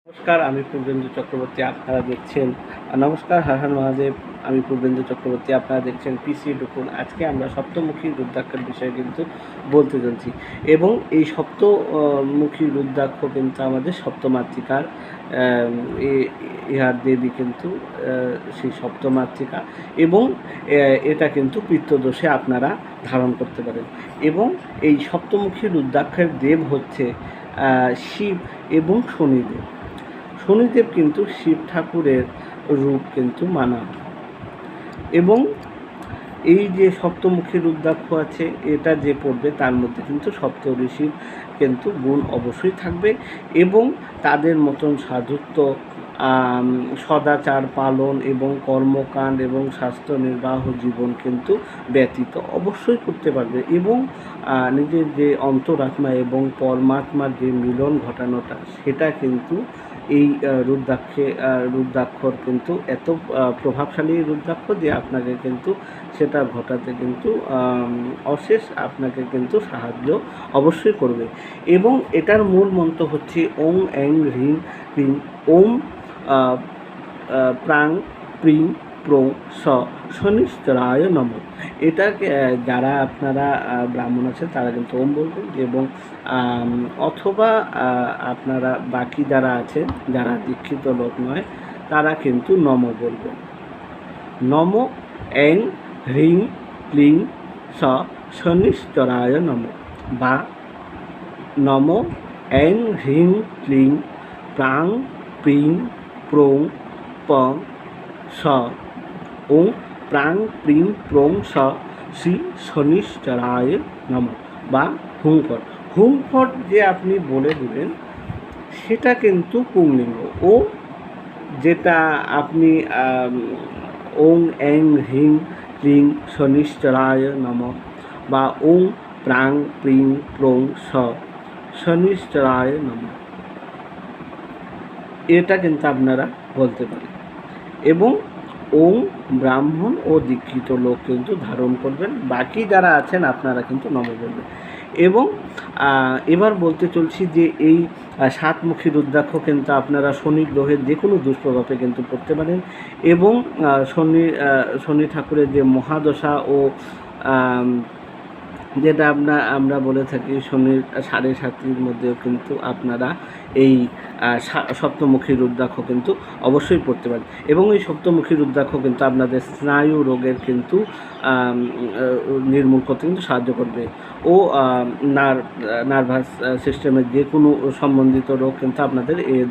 নমস্কার, আমি পূর্বেন্দু চক্রবর্তী। আপনারা দেখছেন নমস্কার, হর হর মহাদেব। আমি পূর্বেন্দু চক্রবর্তী, আপনারা দেখছেন পিসি ডুকুন। আজকে আমরা সপ্তমুখী রুদ্রাক্ষের বিষয়ে কিন্তু বলতে চলছি, এবং এই সপ্তমুখী রুদ্রাক্ষ কিন্তু আমাদের সপ্তমাতৃকার ইহার দেবী কিন্তু সেই সপ্তমাতৃকা, এবং এটা কিন্তু পিতৃদোষে আপনারা ধারণ করতে পারেন। এবং এই সপ্তমুখী রুদ্রাক্ষের দেব হচ্ছে শিব এবং শনিদেব। শনিদেব কিন্তু শিব ঠাকুরের রূপ কিন্তু মানা হয়। এবং এই যে সপ্তমুখী রুদ্রাক্ষ আছে, এটা যে পড়বে তার মধ্যে কিন্তু সপ্ত ঋষির কিন্তু গুণ অবশ্যই থাকবে, এবং তাদের মতন সাধুত্ব, সদাচার পালন এবং কর্মকাণ্ড এবং স্বাস্থ্য নির্বাহ জীবন কিন্তু ব্যতীত অবশ্যই করতে পারবে, এবং নিজের যে অন্তরাত্মা এবং পরমাত্মার যে মিলন ঘটানোটা, সেটা কিন্তু এই রুদ্রাক্ষর কিন্তু এত প্রভাবশালী রুদ্রাক্ষ যে আপনাকে কিন্তু সেটা ঘটাতে কিন্তু অশেষ আপনাকে কিন্তু সাহায্য অবশ্যই করবে। এবং এটার মূল মন্ত্র হচ্ছে ওং এং হ্রিং ক্রিং ওম প্রাং প্রিং প্রং স শনিশ্চরায় নম। এটাকে যারা আপনারা ব্রাহ্মণ আছেন তারা কিন্তু ওম বলবেন, এবং অথবা আপনারা বাকি যারা আছেন যারা দীক্ষিত লোক নয় তারা কিন্তু নম বলবেন। নম এং হ্রিং ক্লিং স শনিশ্চরায় নম, বা নম এং হ্রিং ক্লিং প্রাং প্রিং প্রং পং স ওং প্রাং প্রিং প্রং স শ্রী শনিশ্চরায় নম, বা হুংফট। হুংফট যে আপনি বলে দেবেন সেটা কিন্তু পুংলিঙ্গ। ও যেটা আপনি ওং এং হ্রিং ক্লিং শনিশ্চরায় নম, বা ওং প্রাং প্রিং প্রং স শনিশ্চরায় নম, এটা কিন্তু আপনারা বলতে পারেন। এবং ওং ব্রাহ্মণ ও দীক্ষিত লোক কিন্তু ধারণ করবেন, বাকি যারা আছেন আপনারা কিন্তু নম বলবেন। এবং এবার বলতে চলছি যে এই সাতমুখী রুদ্রাক্ষ কিন্তু আপনারা শনি গ্রহের যে কোনো দুষ্প্রভাবে কিন্তু পড়তে পারেন, এবং শনি ঠাকুরের যে মহাদশা ও যেটা আমরা বলে থাকি শনির 7.5 মধ্যেও কিন্তু আপনারা এই সপ্তমুখী রুদ্রাক্ষ কিন্তু অবশ্যই পড়তে পারেন। এবং এই সপ্তমুখী রুদ্রাক্ষ কিন্তু আপনাদের স্নায়ু রোগের কিন্তু নির্মূল করতে কিন্তু সাহায্য করবে, ও নার্ভাস সিস্টেমের যে কোনো সম্বন্ধিত রোগ কিন্তু আপনাদের এর